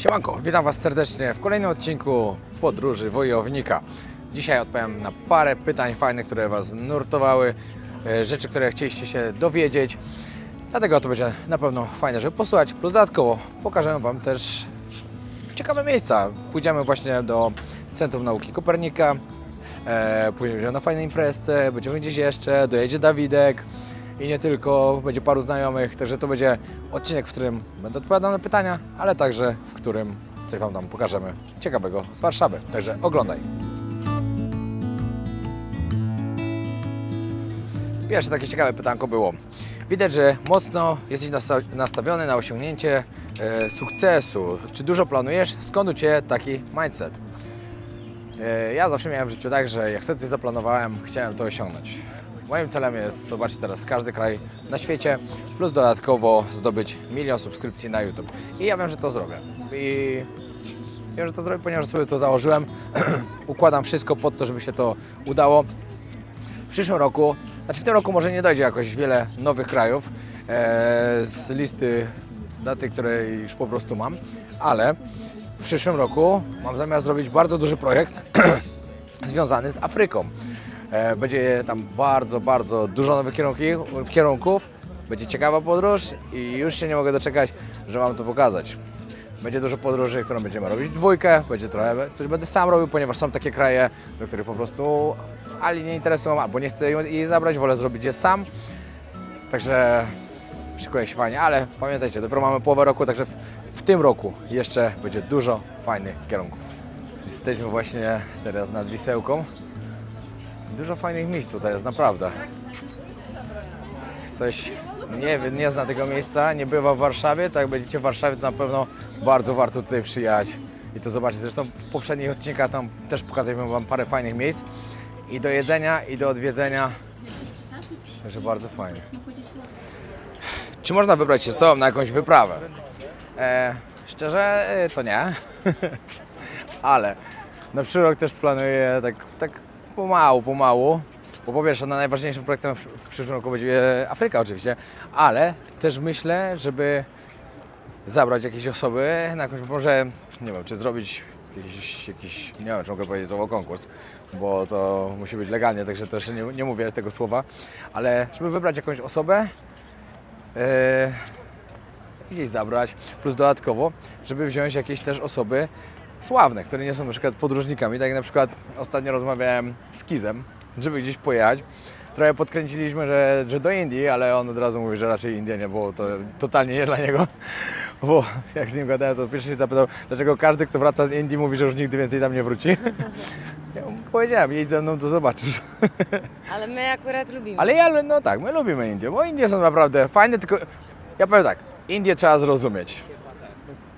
Siemanko, witam Was serdecznie w kolejnym odcinku Podróży Wojownika. Dzisiaj odpowiem na parę pytań fajnych, które Was nurtowały, rzeczy, które chcieliście się dowiedzieć. Dlatego to będzie na pewno fajne, żeby posłuchać. Plus dodatkowo pokażę Wam też ciekawe miejsca. Pójdziemy właśnie do Centrum Nauki Kopernika, pójdziemy na fajnej imprezce, będziemy gdzieś jeszcze, dojedzie Dawidek i nie tylko, będzie paru znajomych, także to będzie odcinek, w którym będę odpowiadał na pytania, ale także w którym coś Wam tam pokażemy ciekawego z Warszawy, także oglądaj. Pierwsze takie ciekawe pytanko było. Widać, że mocno jesteś nastawiony na osiągnięcie sukcesu. Czy dużo planujesz? Skąd u Ciebie taki mindset? Ja zawsze miałem w życiu tak, że jak sobie coś zaplanowałem, chciałem to osiągnąć. Moim celem jest zobaczyć teraz każdy kraj na świecie, plus dodatkowo zdobyć 1 000 000 subskrypcji na YouTube. I ja wiem, że to zrobię. I wiem, że to zrobię, ponieważ sobie to założyłem. Układam wszystko pod to, żeby się to udało. W przyszłym roku, znaczy w tym roku może nie dojdzie jakoś wiele nowych krajów z listy daty, które już po prostu mam, ale w przyszłym roku mam zamiar zrobić bardzo duży projekt związany z Afryką. Będzie tam bardzo dużo nowych kierunków. Będzie ciekawa podróż i już się nie mogę doczekać, żeby Wam to pokazać. Będzie dużo podróży, którą będziemy robić dwójkę, będzie trochę, coś będę sam robił, ponieważ są takie kraje, do których po prostu ani nie interesują, albo nie chcę jej zabrać, wolę zrobić je sam. Także szykuje się fajnie, ale pamiętajcie, dopiero mamy połowę roku, także w tym roku jeszcze będzie dużo fajnych kierunków. Jesteśmy właśnie teraz nad Wisełką. Dużo fajnych miejsc tutaj jest, naprawdę. Ktoś nie zna tego miejsca, nie bywa w Warszawie, to jak będziecie w Warszawie, to na pewno bardzo warto tutaj przyjechać i to zobaczyć. Zresztą w poprzednich odcinkach tam też pokazaliśmy Wam parę fajnych miejsc i do jedzenia, i do odwiedzenia. Także bardzo fajnie. Czy można wybrać się z Tobą na jakąś wyprawę? Szczerze to nie, ale na przyszły rok też planuję tak pomału, bo po pierwsze najważniejszym projektem w przyszłym roku będzie Afryka oczywiście, ale też myślę, żeby zabrać jakieś osoby na jakąś, może nie wiem, czy zrobić jakiś nie wiem, czy mogę powiedzieć słowo konkurs, bo to musi być legalnie, także też nie mówię tego słowa, ale żeby wybrać jakąś osobę, gdzieś zabrać, plus dodatkowo, żeby wziąć jakieś też osoby sławne, które nie są na przykład podróżnikami, tak jak na przykład ostatnio rozmawiałem z Kizem, żeby gdzieś pojechać. Trochę podkręciliśmy, że do Indii, ale on od razu mówi, że raczej India nie, bo to totalnie nie dla niego. Bo jak z nim gadałem, to pierwszy się zapytał, dlaczego każdy, kto wraca z Indii, mówi, że już nigdy więcej tam nie wróci. Ja mu powiedziałem, jedź ze mną, to zobaczysz. Ale my akurat lubimy. Ale no tak, my lubimy Indię, bo Indie są naprawdę fajne, tylko ja powiem tak, Indię trzeba zrozumieć.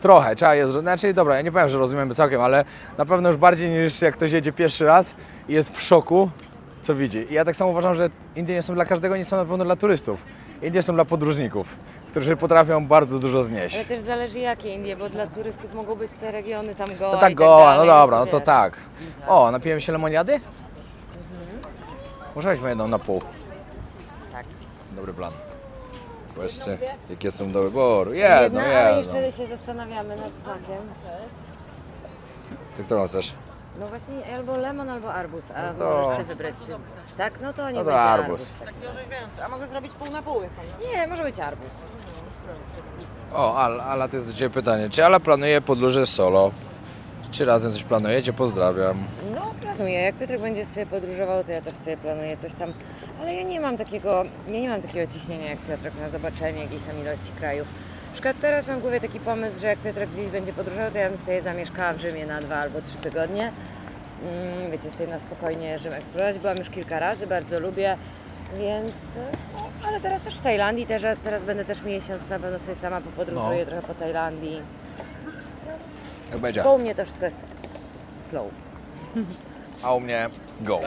Trochę trzeba je zrozumieć, znaczy dobra, ja nie powiem, że rozumiemy całkiem, ale na pewno już bardziej niż jak ktoś jedzie pierwszy raz i jest w szoku, co widzi. I ja tak samo uważam, że Indie nie są dla każdego, nie są na pewno dla turystów. Indie są dla podróżników, którzy potrafią bardzo dużo znieść. Ale też zależy jakie Indie, bo dla turystów mogą być te regiony tam Goa No tak, i Goa, dalej, no dobra, no to wiesz. tak. O, napijemy się lemoniady? Może weźmy jedną na pół. Tak. Dobry plan. Właśnie, jakie są do wyboru. Jedna, Jedno. ale jeszcze się zastanawiamy nad smakiem. Ty którą chcesz? No właśnie albo lemon, albo arbuz, a No to- możesz ty wybrać. Tak? No to nie No to będzie arbuz. Tak. A mogę zrobić pół na pół? Nie, może być arbuz. O, Ala, to jest do Ciebie pytanie. Czy Ala planuje podróże solo? Czy razem coś planujecie? Pozdrawiam. No planuję, jak Piotrek będzie sobie podróżował, to ja też sobie planuję coś tam. Ale ja nie mam takiego ciśnienia jak Piotrek na zobaczenie jakiejś tam ilości krajów. Na przykład teraz mam w głowie taki pomysł, że jak Piotrek gdzieś będzie podróżował, to ja bym sobie zamieszkała w Rzymie na 2 albo 3 tygodnie. Wiecie, sobie na spokojnie Rzym eksplorować. Byłam już kilka razy, bardzo lubię, więc... No, ale teraz też w Tajlandii, teraz będę też miesiąc, na pewno sobie sama popodróżuję trochę po Tajlandii. Jak będzie? Bo u mnie to wszystko jest slow. A u mnie go.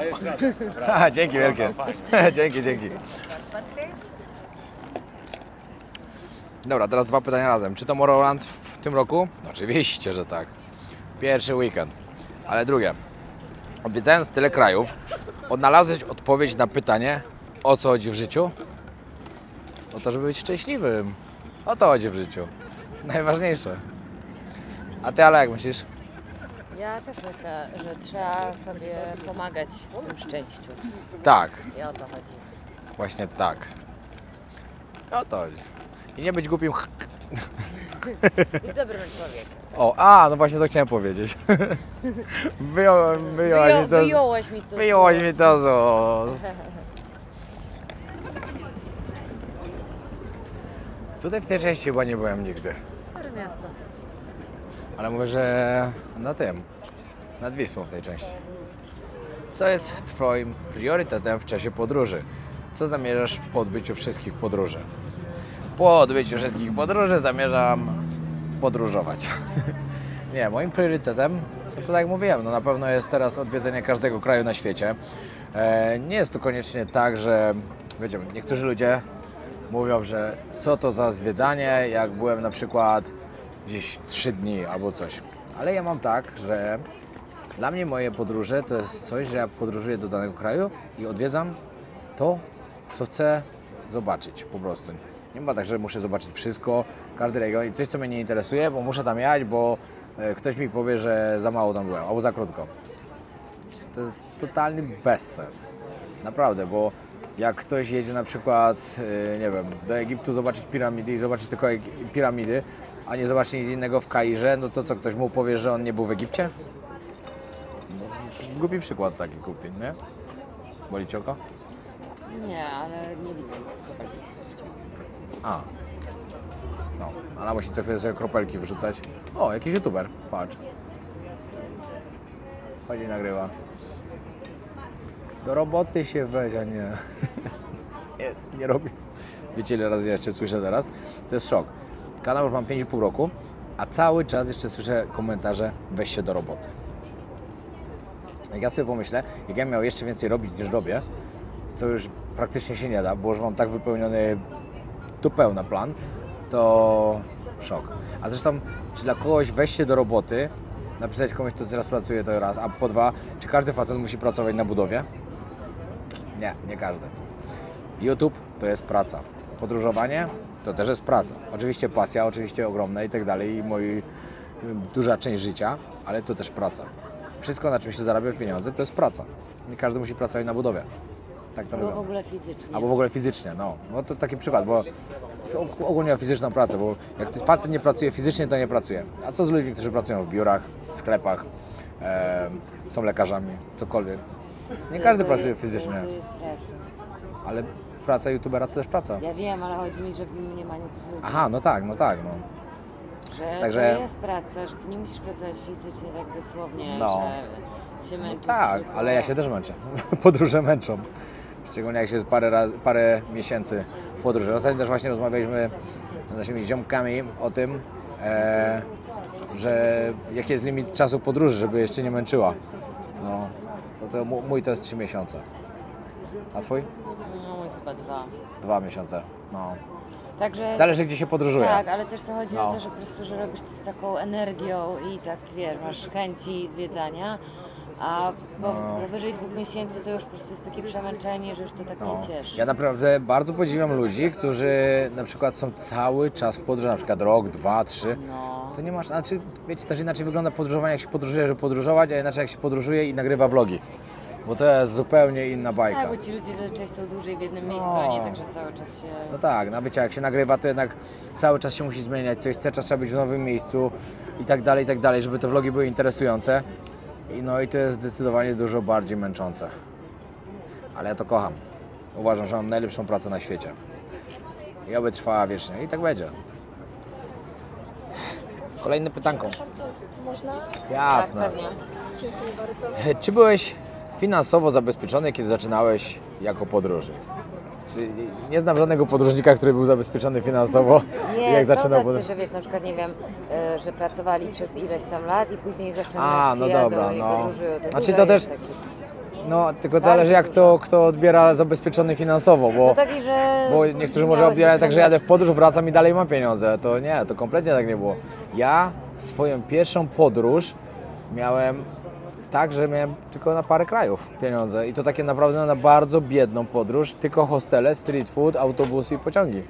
Dzięki wielkie. Dzięki. Dobra, teraz 2 pytania razem. Czy Tomorrowland w tym roku? No, oczywiście, że tak. Pierwszy weekend. Ale drugie. Odwiedzając tyle krajów, odnalazłeś odpowiedź na pytanie, o co chodzi w życiu? O to, żeby być szczęśliwym. O to chodzi w życiu. Najważniejsze. A ty, ale jak myślisz? Ja też myślę, że trzeba sobie pomagać w tym szczęściu. Tak, I o to chodzi. właśnie tak. O to chodzi. I nie być głupim. I dobrym człowiekiem. No właśnie to chciałem powiedzieć. Wyjąłeś mi to. Wyjąłeś mi to z ust. Tutaj w tej części chyba nie byłem nigdy. Stare miasto. Ale mówię, że nad Wisłą w tej części. Co jest Twoim priorytetem w czasie podróży? Co zamierzasz po odbyciu wszystkich podróży? Po odbyciu wszystkich podróży zamierzam podróżować. Nie, moim priorytetem, to tak jak mówiłem, no na pewno jest teraz odwiedzenie każdego kraju na świecie. Nie jest to koniecznie tak, że wiecie, niektórzy ludzie mówią, że co to za zwiedzanie, jak byłem na przykład gdzieś 3 dni albo coś. Ale ja mam tak, że dla mnie moje podróże to jest coś, że ja podróżuję do danego kraju i odwiedzam to, co chcę zobaczyć po prostu. Nie ma tak, że muszę zobaczyć wszystko, każdy region i coś, co mnie nie interesuje, bo muszę tam jechać, bo ktoś mi powie, że za mało tam byłem, albo za krótko. To jest totalny bezsens. Naprawdę, bo jak ktoś jedzie na przykład, nie wiem, do Egiptu zobaczyć piramidy i zobaczyć tylko piramidy, a nie zobaczy nic innego w Kairze, no to co, ktoś mu powie, że on nie był w Egipcie? No, głupi przykład taki kupił, nie? Boli cię oko? Nie, ale nie widzę kropelki. No, ale musi co chwilę sobie kropelki wyrzucać. O, jakiś youtuber, patrz. Chodzi i nagrywa. Do roboty się weź, a nie. nie robi. Wiecie, ile razy ja jeszcze słyszę teraz? To jest szok. Kanał już mam 5,5 roku, a cały czas jeszcze słyszę komentarze: weź się do roboty. Jak ja sobie pomyślę, jak ja miał jeszcze więcej robić niż robię, co już praktycznie się nie da, bo już mam tak wypełniony do pełna plan, to szok. A zresztą, czy dla kogoś weź się do roboty, napisać komuś, kto teraz pracuje, to raz, a po dwa, czy każdy facet musi pracować na budowie? Nie, nie każdy. YouTube to jest praca. Podróżowanie to też jest praca. Oczywiście pasja, oczywiście ogromna i tak dalej, i duża część życia, ale to też praca. Wszystko, na czym się zarabia pieniądze, to jest praca. Nie każdy musi pracować na budowie. Tak to Albo robią. w ogóle fizycznie. Albo w ogóle fizycznie, no. No to taki przykład, bo ogólnie o fizyczną pracę, bo jak facet nie pracuje fizycznie, to nie pracuje. A co z ludźmi, którzy pracują w biurach, w sklepach, są lekarzami, cokolwiek. Nie każdy pracuje fizycznie, To jest praca. ale praca youtubera to też praca. Ja wiem, ale chodzi mi, że w mniemaniu tych ludzi. Aha, no tak, no. Że Także- to jest praca, że ty nie musisz pracować fizycznie tak dosłownie, No. że się męczysz. Tak, tylko- ale ja się też męczę. Podróże męczą. Szczególnie jak się jest parę miesięcy w podróży. Ostatnio też właśnie rozmawialiśmy z naszymi ziomkami o tym, że jaki jest limit czasu podróży, żeby jeszcze nie męczyła. No, to mój to jest 3 miesiące. A twój? No mój chyba 2. 2 miesiące. No. Także... Zależy, gdzie się podróżuje. Tak, ale też to chodzi No. o to, że po prostu, że robisz to z taką energią i tak, wiesz, masz chęci zwiedzania, a powyżej 2 miesięcy to już po prostu jest takie przemęczenie, że już to tak No. nie cieszy. Ja naprawdę bardzo podziwiam ludzi, którzy na przykład są cały czas w podróży, na przykład rok, 2, 3. No. To nie masz, znaczy, wiecie, też inaczej wygląda podróżowanie, jak się podróżuje, żeby podróżować, a inaczej jak się podróżuje i nagrywa vlogi. Bo to jest zupełnie inna bajka. Tak, bo ci ludzie zazwyczaj są dłużej w jednym miejscu, a nie tak, że cały czas się... No tak, no wiecie, jak się nagrywa, to jednak cały czas się musi zmieniać, coś chce, czas trzeba być w nowym miejscu i tak dalej, żeby te vlogi były interesujące. I to jest zdecydowanie dużo bardziej męczące. Ale ja to kocham. Uważam, że mam najlepszą pracę na świecie. I oby trwała wiecznie. I tak będzie. Kolejne pytanko. Można? Jasne. Tak, pewnie. Dziękuję bardzo. Czy byłeś finansowo zabezpieczony, kiedy zaczynałeś jako podróżnik? Nie znam żadnego podróżnika, który był zabezpieczony finansowo, Nie, jak są zaczynał tacy, podróż. że wiesz, na przykład, nie wiem, że pracowali przez ileś tam lat i później z A, oszczędności no jadą dobra, i no. podróżują. Znaczy dużo to też- jest takich. No, tylko zależy jak kto odbiera zabezpieczony finansowo, bo, No taki, że bo niektórzy może miałeś odbierają tak, że jadę w oszczędności. podróż, wracam i dalej mam pieniądze. To nie, to kompletnie tak nie było. Ja swoją pierwszą podróż miałem tak, że miałem tylko na parę krajów pieniądze i to takie naprawdę na bardzo biedną podróż, tylko hostele, street food, autobusy i pociągi.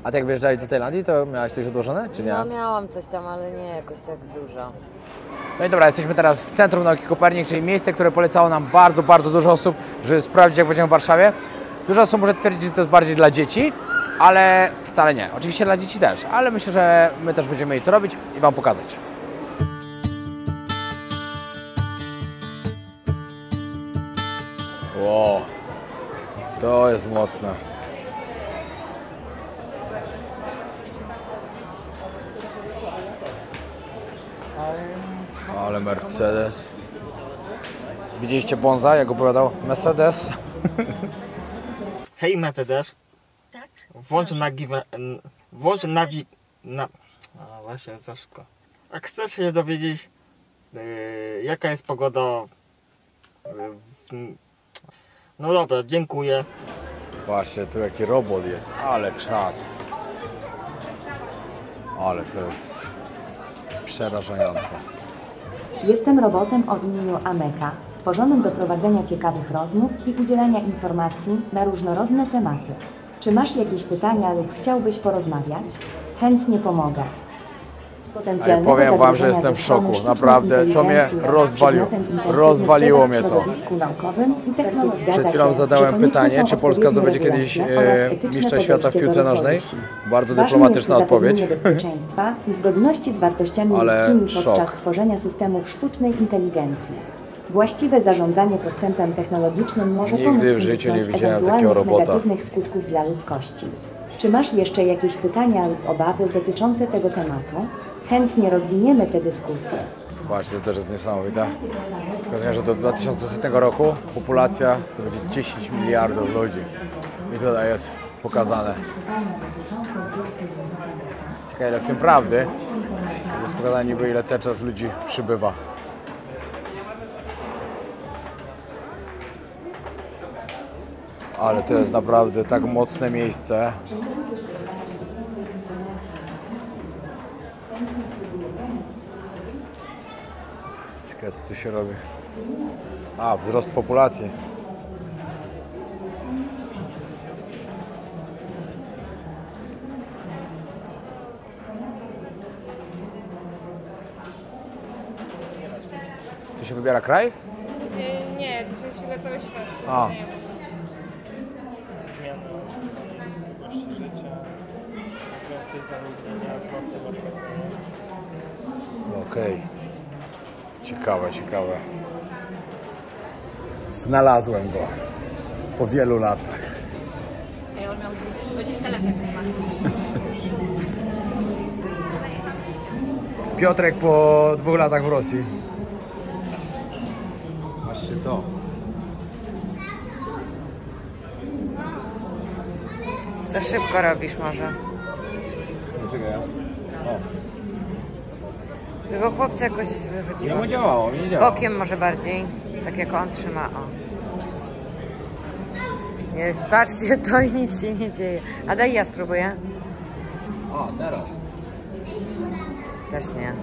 A ty jak wyjeżdżałeś do Tajlandii, to miałaś coś odłożone, czy nie? No miałam coś tam, ale nie jakoś tak dużo. No i dobra, jesteśmy teraz w Centrum Nauki Kopernik, czyli miejsce, które polecało nam bardzo, bardzo dużo osób, żeby sprawdzić, jak będziemy w Warszawie. Dużo osób może twierdzić, że to jest bardziej dla dzieci, ale wcale nie. Oczywiście dla dzieci też, ale myślę, że my też będziemy mieli co robić i Wam pokazać. Wow, to jest mocne. Ale Mercedes. Widzieliście Bonza, jak opowiadał Mercedes? Hej Mercedes. Tak? Włącz na... A właśnie, za szybko. A chcesz się dowiedzieć, jaka jest pogoda... No dobra, dziękuję. Właśnie, tu jaki robot jest, ale czad. Ale to jest przerażające. Jestem robotem o imieniu Ameka, stworzonym do prowadzenia ciekawych rozmów i udzielania informacji na różnorodne tematy. Czy masz jakieś pytania lub chciałbyś porozmawiać? Chętnie pomogę. Ale powiem Wam, że jestem w szoku. Naprawdę, to mnie rozwaliło mnie to. Przed chwilą zadałem pytanie, czy Polska zdobędzie kiedyś mistrza świata w piłce nożnej. Bardzo dyplomatyczna odpowiedź. Bezpieczeństwa i zgodności z wartościami Ale ludzkimi podczas szok. tworzenia systemów sztucznej inteligencji. Właściwe zarządzanie postępem technologicznym może Nigdy pomóc w życiu nie uniknąć widziałem takiego ewentualnych robota. negatywnych skutków dla ludzkości. Czy masz jeszcze jakieś pytania lub obawy dotyczące tego tematu? Chętnie rozwiniemy tę dyskusję. Właśnie, to też jest niesamowite. Okazuje się, że do 2100 roku populacja to będzie 10 miliardów ludzi. I tutaj jest pokazane. Ciekawe, ile w tym prawdy. Jest pokazane niby, ile cały czas ludzi przybywa. Ale to jest naprawdę tak mocne miejsce. Ciekawe, co tu się robi. A, wzrost populacji. Tu się wybiera kraj? Nie, to się świetla cały świat. A. Zmiana długości życia, prędkość zaludnienia, wzrostu gospodarczego. Okej. Ciekawe, ciekawe. Znalazłem go. Po wielu latach. Ej, on miał 20 lat jak chyba. Piotrek po 2 latach w Rosji. Patrzcie to. Za szybko robisz może. Dlaczego ja? O. Tego chłopca jakoś Nie wychodziło. mu działało, nie działało. Bokiem może bardziej. Tak jak on trzyma. O. Nie, patrzcie, to i nic się nie dzieje. A daj ja spróbuję. O, teraz. Też nie.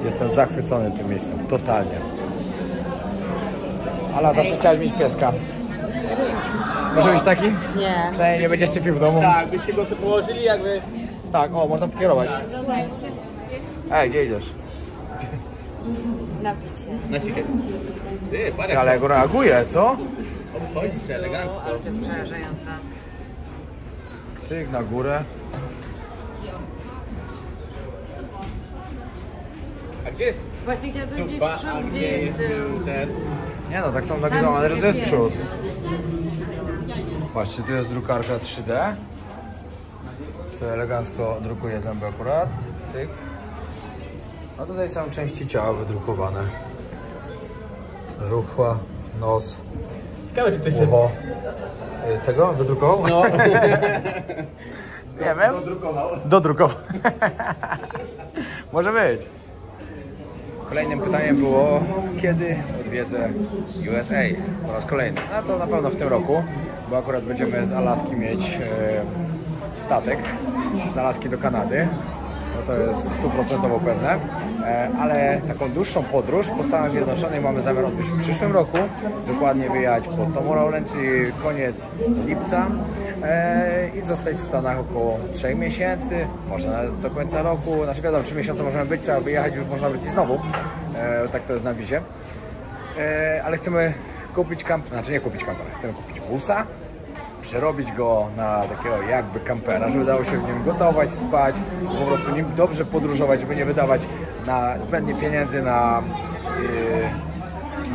Jestem zachwycony tym miejscem, totalnie. Ala, zawsze chciałaś mieć pieska. Może być taki? Nie. Przynajmniej nie będzie syfił w domu. Tak, byście go sobie położyli jakby... Tak, o, można pokierować. Ej, gdzie idziesz? Napić się. Na siebie. Ty, parę. Ale go reaguje, co? Obchodzi się elegancko. Ale to jest przerażające. Cyk na górę. A gdzie jest Właśnie chciałam coś gdzieś dupa, przód, a gdzie gdzie jest jest tył. ten... Nie no, tak są napisane, że to jest przód. Patrzcie, tu jest drukarka 3D. Co elegancko drukuje zęby akurat. Cyk. A tutaj są części ciała wydrukowane. Żuchwa, nos, Ciekawe, czy ktoś sobie... ucho. Tego wydrukował? No. Nie wiem. Dodrukował. Może być. Kolejnym pytaniem było, kiedy odwiedzę USA po raz kolejny. No to na pewno w tym roku, bo akurat będziemy z Alaski mieć statek z Alaski do Kanady. no to jest 100% pewne, ale taką dłuższą podróż po Stanach Zjednoczonych mamy zamiar odbyć w przyszłym roku, dokładnie wyjechać pod Tomorrowland, czyli koniec lipca i zostać w Stanach około 3 miesięcy, może nawet do końca roku, znaczy wiadomo, 3 miesiące możemy być, trzeba wyjechać, już można wrócić znowu, tak to jest na wizie, ale chcemy kupić nie kupić kampera, chcemy kupić busa, przerobić go na takiego jakby kampera, żeby dało się w nim gotować, spać, po prostu nim dobrze podróżować, żeby nie wydawać zbędnie pieniędzy na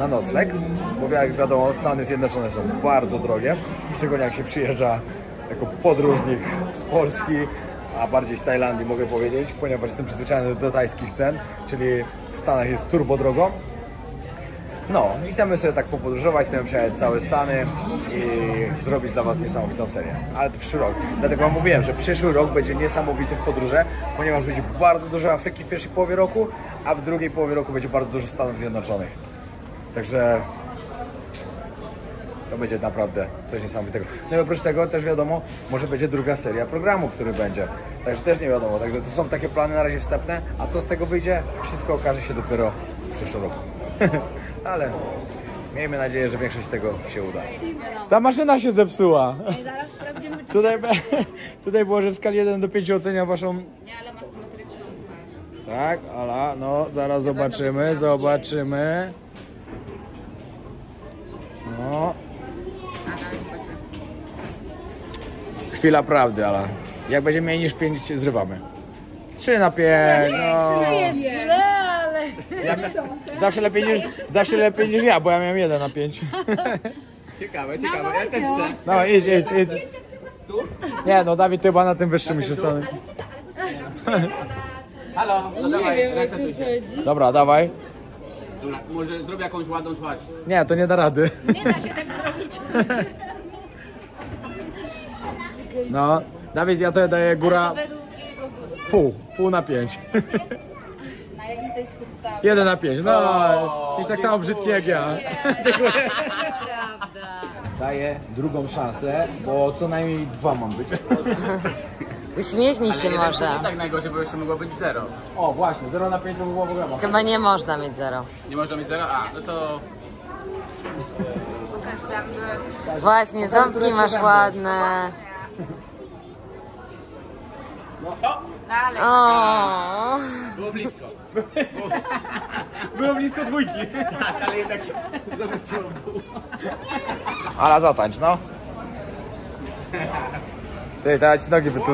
nocleg, bo jak wiadomo Stany Zjednoczone są bardzo drogie, szczególnie jak się przyjeżdża jako podróżnik z Polski, a bardziej z Tajlandii mogę powiedzieć, ponieważ jestem przyzwyczajony do tajskich cen, czyli w Stanach jest turbo drogo. No i chcemy sobie tak popodróżować, chcemy przejechać całe Stany i zrobić dla Was niesamowitą serię. Ale to przyszły rok. Dlatego Wam mówiłem, że przyszły rok będzie niesamowity w podróży, ponieważ będzie bardzo dużo Afryki w pierwszej połowie roku, a w drugiej połowie roku będzie bardzo dużo Stanów Zjednoczonych. Także to będzie naprawdę coś niesamowitego. No i oprócz tego też wiadomo, może będzie druga seria programu, który będzie. Także też nie wiadomo. Także to są takie plany na razie wstępne, a co z tego wyjdzie? Wszystko okaże się dopiero w przyszłym roku. Ale miejmy nadzieję, że większość z tego się uda. Ta maszyna się zepsuła. Zaraz sprawdzimy, czy... Tutaj było, że w skali 1 do 5 ocenia Waszą... Nie, ale ma symetryczną. Tak, Ala, no zaraz zobaczymy. No. Chwila prawdy, Ala. Jak będzie mniej niż 5, zrywamy. 3 na 5. No. Jest źle, ale... Zawsze lepiej niż ja, bo ja miałem 1 na 5. Ciekawe, ja też chcę. No idź. Nie, no Dawid chyba na tym wyższym się stanie. Halo, no dawaj, resetuj się. Dobra, dawaj. Dobra, może zrobię jakąś ładną twarz. Nie, to nie da rady. Nie da się tak zrobić. No, Dawid, ja to daję góra Według jego gustu. pół na 5. Na jakiej to jest podstawie? 1 na 5, no, jesteś tak samo brzydki jak ja. Dziękuję. Prawda. Daję drugą szansę, bo co najmniej 2 mam być. Uśmiechnij się Nie może. tak najgorzej, bo jeszcze mogło być 0. O, właśnie, 0 na 5 to by było w ogóle mocno. Chyba nie można mieć 0. Nie można mieć 0? A, no to... Pokaż zęby. Właśnie, ząbki masz ładne. Dalej. O. Było blisko. Było blisko 2. Tak, ale jednak zawróciło w dół. Ala, zatańcz, no. Ty, dać nogi, by tu...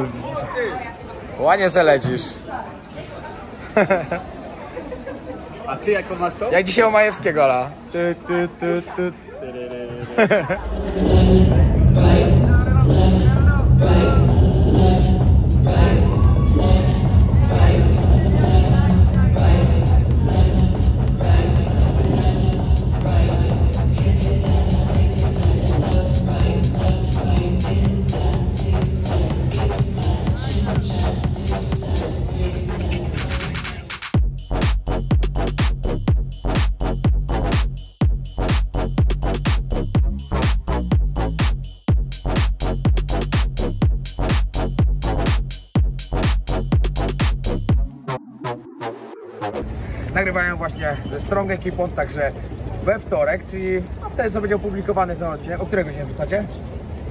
Ładnie se lecisz. A ty jaką masz to? Jak dzisiaj u Majewskiego, Ala. Ty. Nagrywają właśnie ze Strong ekipą, także we wtorek, czyli wtedy co będzie opublikowany ten odcinek. O której godzinie wrzucacie?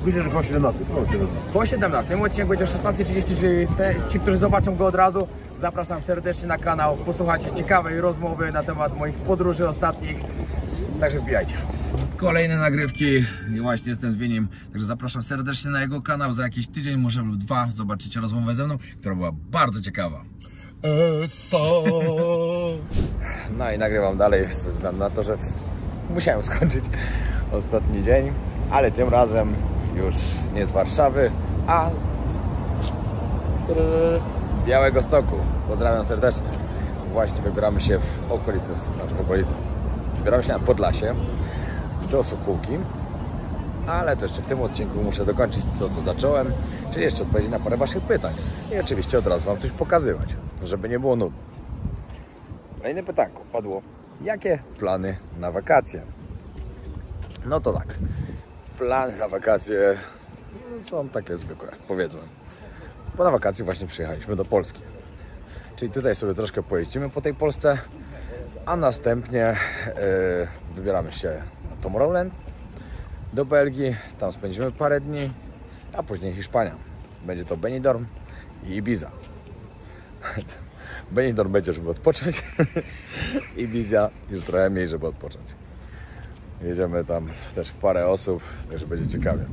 Myślę, że koło 17. Po 17. Odcinek będzie o 16:30, czyli ci, którzy zobaczą go od razu, zapraszam serdecznie na kanał. Posłuchajcie ciekawej rozmowy na temat moich podróży ostatnich. Także wbijajcie. Kolejne nagrywki i właśnie jestem z Winiem, także zapraszam serdecznie na jego kanał. Za jakiś tydzień, może lub 2 zobaczycie rozmowę ze mną, która była bardzo ciekawa. No i nagrywam dalej ze względu na to, że musiałem skończyć ostatni dzień, ale tym razem już nie z Warszawy, a Białegostoku. Pozdrawiam serdecznie. Właśnie wybieramy się w okolice, wybieramy się na Podlasie do Sokółki, ale to jeszcze w tym odcinku muszę dokończyć to, co zacząłem, czyli jeszcze odpowiedzieć na parę Waszych pytań i oczywiście od razu Wam coś pokazywać, żeby nie było nudno. Kolejne pytanko padło: jakie plany na wakacje? No to tak, plany na wakacje są takie zwykłe, powiedzmy. Bo na wakacje właśnie przyjechaliśmy do Polski. Czyli tutaj sobie troszkę pojeździmy po tej Polsce, a następnie wybieramy się na Tomorrowland do Belgii, tam spędzimy parę dni, a później Hiszpania. Będzie to Benidorm i Ibiza. Benidorm będzie, żeby odpocząć, Ibiza już trochę mniej, żeby odpocząć. Jedziemy tam też w parę osób, także będzie ciekawie.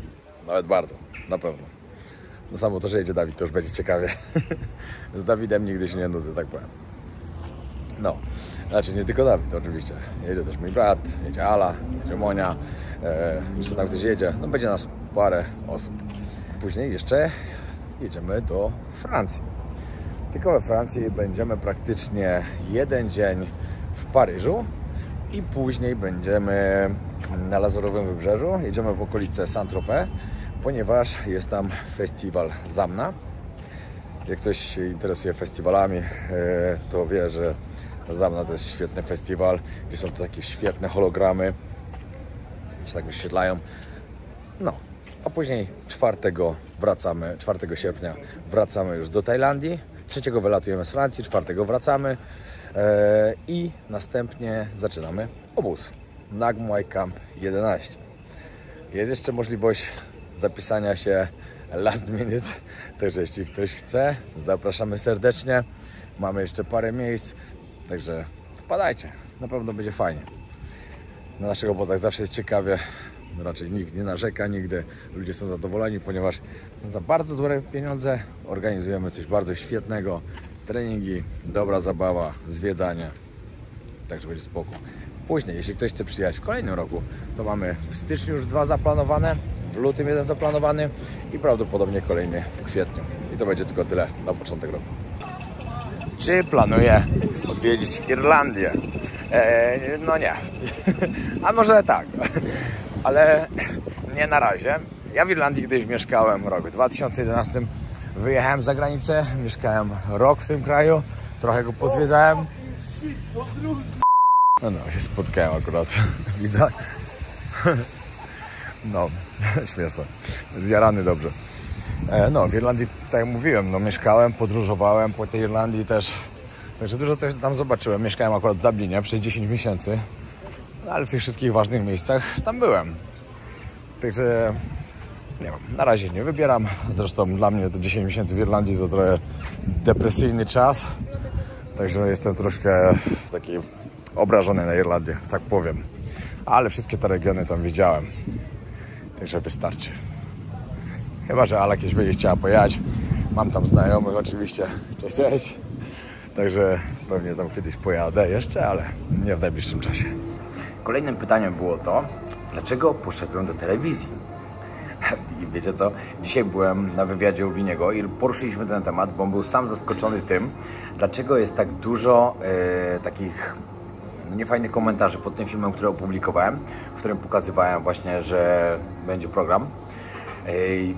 Nawet bardzo, na pewno. No samo to, że jedzie Dawid, to już będzie ciekawie. Z Dawidem nigdy się nie nudzę, tak powiem. No, znaczy nie tylko Dawid, oczywiście. Jedzie też mój brat, jedzie Ala, jedzie Monia, jeszcze tam ktoś jedzie. No będzie nas parę osób. Później jeszcze jedziemy do Francji. Tylko we Francji będziemy praktycznie jeden dzień w Paryżu i później będziemy na Lazurowym Wybrzeżu. Jedziemy w okolice Saint-Tropez, ponieważ jest tam festiwal Zamna. Jak ktoś się interesuje festiwalami, to wie, że Zamna to jest świetny festiwal, gdzie są to takie świetne hologramy, się tak wyświetlają. No, a później 4 sierpnia wracamy już do Tajlandii, 3 wylatujemy z Francji, 4 wracamy i następnie zaczynamy obóz Nag Muay Camp 11. Jest jeszcze możliwość zapisania się last minute, także jeśli ktoś chce, zapraszamy serdecznie. Mamy jeszcze parę miejsc, także wpadajcie, na pewno będzie fajnie. Na naszych obozach zawsze jest ciekawie, raczej nikt nie narzeka nigdy, ludzie są zadowoleni, ponieważ za bardzo dobre pieniądze organizujemy coś bardzo świetnego, treningi, dobra zabawa, zwiedzanie, także będzie spoko. Później, jeśli ktoś chce przyjechać w kolejnym roku, to mamy w styczniu już 2 zaplanowane, w lutym 1 zaplanowany i prawdopodobnie kolejny w kwietniu. I to będzie tylko tyle na początek roku. Czy planuję odwiedzić Irlandię? No nie. A może tak, ale nie na razie. Ja w Irlandii kiedyś mieszkałem rok. W 2011 wyjechałem za granicę, mieszkałem rok w tym kraju, trochę go pozwiedzałem. No, się spotkałem akurat, widzę. No, śmieszne. Zjarany dobrze. No, w Irlandii, tak jak mówiłem, no, mieszkałem, podróżowałem po tej Irlandii też. Także dużo też tam zobaczyłem. Mieszkałem akurat w Dublinie przez 10 miesięcy. No, ale w tych wszystkich ważnych miejscach tam byłem. Także, nie wiem, na razie nie wybieram. Zresztą dla mnie to 10 miesięcy w Irlandii to trochę depresyjny czas. Także jestem troszkę taki obrażony na Irlandię, tak powiem. Ale wszystkie te regiony tam widziałem. Także wystarczy. Chyba że Ala kiedyś będzie chciała pojechać. Mam tam znajomych oczywiście. Cześć. Także pewnie tam kiedyś pojadę jeszcze, ale nie w najbliższym czasie. Kolejnym pytaniem było to, dlaczego poszedłem do telewizji? I wiecie co? Dzisiaj byłem na wywiadzie u Winiego i poruszyliśmy ten temat, bo on był sam zaskoczony tym, dlaczego jest tak dużo takich niefajnych komentarzy pod tym filmem, który opublikowałem, w którym pokazywałem właśnie, że będzie program.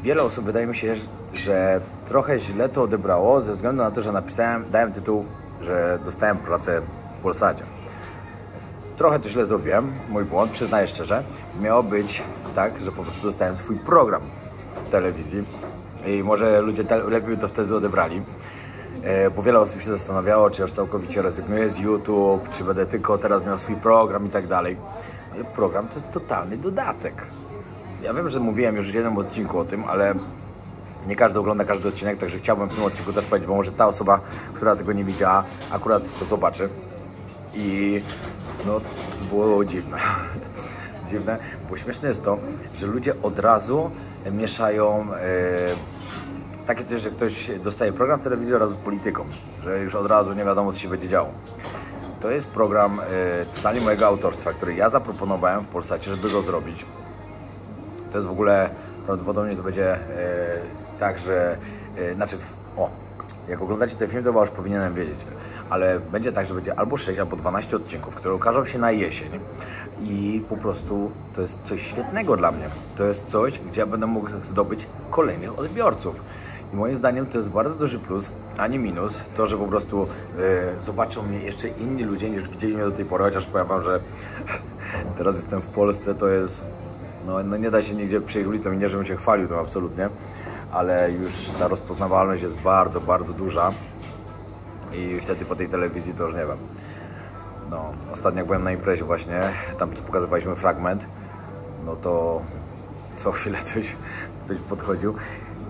Wiele osób, wydaje mi się, że trochę źle to odebrało ze względu na to, że dałem tytuł, że dostałem pracę w Polsacie. Trochę to źle zrobiłem, mój błąd, przyznaję szczerze. Miało być tak, że po prostu dostałem swój program w telewizji i może ludzie lepiej to wtedy odebrali. Bo wiele osób się zastanawiało, czy już całkowicie rezygnuję z YouTube, czy będę tylko teraz miał swój program i tak dalej. Ale program to jest totalny dodatek. Ja wiem, że mówiłem już w jednym odcinku o tym, ale nie każdy ogląda każdy odcinek, także chciałbym w tym odcinku też powiedzieć, bo może ta osoba, która tego nie widziała, akurat to zobaczy. I no, to było dziwne. Dziwne, bo śmieszne jest to, że ludzie od razu mieszają takie coś, że ktoś dostaje program w telewizji oraz z polityką, że już od razu nie wiadomo, co się będzie działo. To jest program totalnie mojego autorstwa, który ja zaproponowałem w Polsacie, żeby go zrobić. To jest w ogóle, prawdopodobnie to będzie tak, że, jak oglądacie ten film, to już powinienem wiedzieć, ale będzie tak, że będzie albo 6, albo 12 odcinków, które ukażą się na jesień i po prostu to jest coś świetnego dla mnie. To jest coś, gdzie ja będę mógł zdobyć kolejnych odbiorców. I moim zdaniem to jest bardzo duży plus, a nie minus, to, że po prostu zobaczą mnie jeszcze inni ludzie niż widzieli mnie do tej pory, chociaż powiem wam, że teraz jestem w Polsce, to jest, no nie da się nigdzie przejść ulicą i nie, żebym się chwalił tym absolutnie, ale już ta rozpoznawalność jest bardzo, bardzo duża, i wtedy po tej telewizji to już nie wiem. No, ostatnio jak byłem na imprezie właśnie, tam co pokazywaliśmy fragment, no to co chwilę ktoś podchodził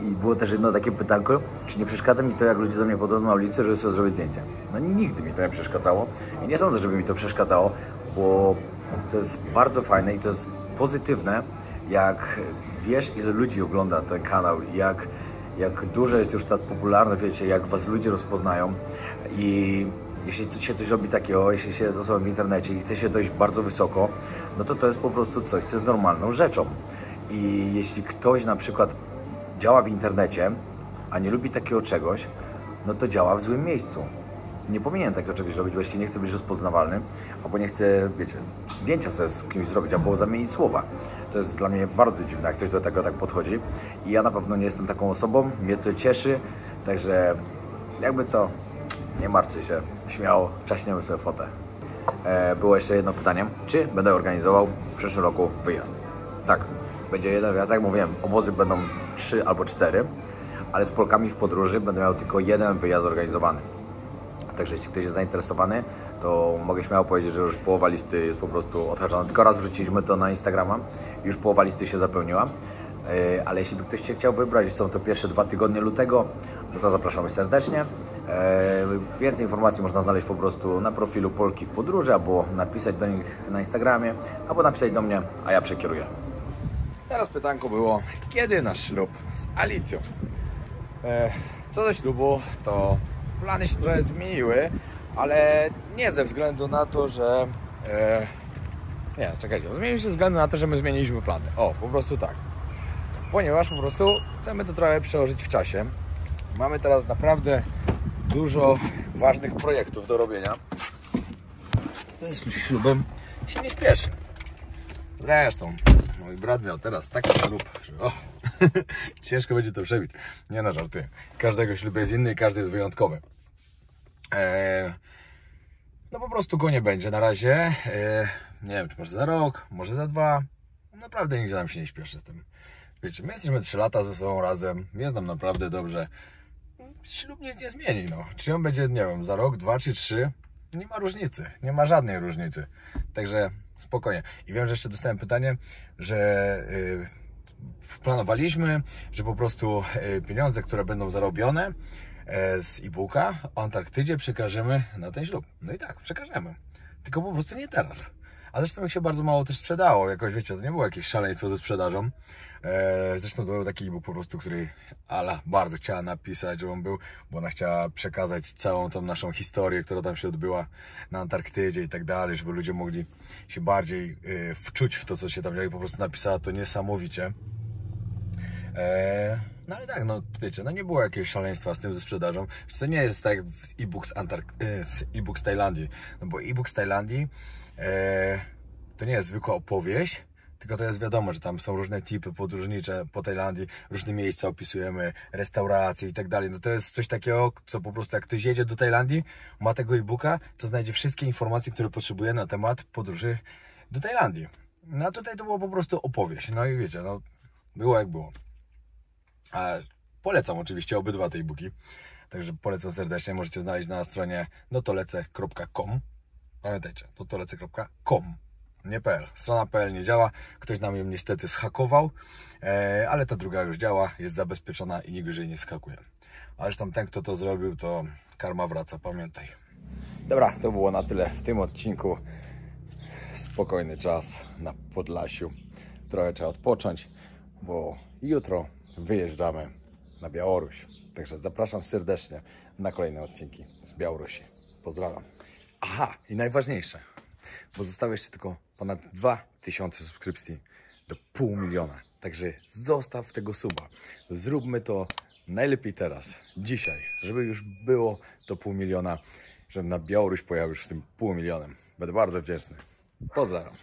i było też jedno takie pytanko, czy nie przeszkadza mi to, jak ludzie do mnie podchodzą na ulicy, żeby sobie zrobić zdjęcie. No nigdy mi to nie przeszkadzało i nie sądzę, żeby mi to przeszkadzało, bo to jest bardzo fajne i to jest pozytywne, jak wiesz, ile ludzi ogląda ten kanał i jak duża jest już ta popularność, wiecie, jak was ludzie rozpoznają i jeśli się coś robi takiego, jeśli się jest osobą w internecie i chce się dojść bardzo wysoko, no to jest po prostu coś, co jest normalną rzeczą. I jeśli ktoś na przykład działa w internecie, a nie lubi takiego czegoś, no to działa w złym miejscu. Nie powinien takiego czegoś robić, bo jeśli nie chce być rozpoznawalny, albo nie chce, wiecie, zdjęcia sobie z kimś zrobić, albo zamienić słowa. To jest dla mnie bardzo dziwne, jak ktoś do tego tak podchodzi. I ja na pewno nie jestem taką osobą, mnie to cieszy, także jakby co, nie martwcie się, śmiało, czaśniemy sobie fotę. Było jeszcze jedno pytanie, czy będę organizował w przyszłym roku wyjazd? Tak, będzie jeden wyjazd, jak mówiłem, obozy będą 3 albo 4, ale z Polkami w podróży będę miał tylko jeden wyjazd organizowany. Także jeśli ktoś jest zainteresowany, to mogę śmiało powiedzieć, że już połowa listy jest po prostu odhaczona. Tylko raz wrzuciliśmy to na Instagrama i już połowa listy się zapełniła. Ale jeśli by ktoś się chciał wybrać, są to pierwsze 2 tygodnie lutego, no to zapraszamy serdecznie. Więcej informacji można znaleźć po prostu na profilu Polki w podróży, albo napisać do nich na Instagramie, albo napisać do mnie, a ja przekieruję. Teraz pytanko było, kiedy nasz ślub z Alicją? Co do ślubu, to plany się trochę zmieniły, ale nie ze względu na to, że... nie, czekajcie, zmieniły się ze względu na to, że my zmieniliśmy plany. O, po prostu tak. Ponieważ po prostu chcemy to trochę przełożyć w czasie. Mamy teraz naprawdę dużo ważnych projektów do robienia. Z ślubem się nie śpieszy. Zresztą, mój brat miał teraz taki ślub, że ciężko będzie to przebić. Nie no, żartuję. Każdego ślub jest inny i każdy jest wyjątkowy. No po prostu go nie będzie na razie. Nie wiem, czy może za rok, może za 2. Naprawdę nigdzie nam się nie śpieszy z tym. Wiecie, my jesteśmy 3 lata ze sobą razem. Jest nam naprawdę dobrze. Ślub nic nie zmieni, no. Czy on będzie, nie wiem, za rok, 2 czy 3? Nie ma różnicy. Nie ma żadnej różnicy. Także spokojnie. I wiem, że jeszcze dostałem pytanie, że planowaliśmy, że po prostu pieniądze, które będą zarobione z e-booka o Antarktydzie przekażemy na ten ślub. No i tak, przekażemy. Tylko po prostu nie teraz. A zresztą ich się bardzo mało też sprzedało. Jakoś, wiecie, to nie było jakieś szaleństwo ze sprzedażą. Zresztą to był taki e-book po prostu, który Ala bardzo chciała napisać, żeby on był, bo ona chciała przekazać całą tą naszą historię, która tam się odbyła na Antarktydzie i tak dalej, żeby ludzie mogli się bardziej wczuć w to, co się tam działo, i po prostu napisała to niesamowicie. No ale tak, no wiecie, no nie było jakiegoś szaleństwa z tym ze sprzedażą. To nie jest tak jak e-book z Tajlandii, no bo e-book z Tajlandii to nie jest zwykła opowieść, tylko to jest wiadomo, że tam są różne tipy podróżnicze po Tajlandii, różne miejsca opisujemy, restauracje i tak dalej. No to jest coś takiego, co po prostu jak ktoś jedzie do Tajlandii, ma tego e-booka, to znajdzie wszystkie informacje, które potrzebuje na temat podróży do Tajlandii. No a tutaj to było po prostu opowieść. No i wiecie, no było jak było. A polecam oczywiście obydwa te e-booki, także polecam serdecznie, możecie znaleźć na stronie notolecę.com. Pamiętajcie, notolecę.com, nie .pl. Strona .pl nie działa, ktoś nam ją niestety zhakował, ale ta druga już działa, jest zabezpieczona i nikt już jej nie zhakuje. A zresztą ten, kto to zrobił, to karma wraca, pamiętaj. Dobra, to było na tyle w tym odcinku. Spokojny czas na Podlasiu. Trochę trzeba odpocząć, bo jutro wyjeżdżamy na Białoruś. Także zapraszam serdecznie na kolejne odcinki z Białorusi. Pozdrawiam. Aha, i najważniejsze, bo zostało jeszcze tylko ponad 2000 subskrypcji do 500 000. Także zostaw tego suba. Zróbmy to najlepiej teraz, dzisiaj, żeby już było to 500 000, żeby na Białoruś pojawił się z tym 500 000. Będę bardzo wdzięczny. Pozdrawiam.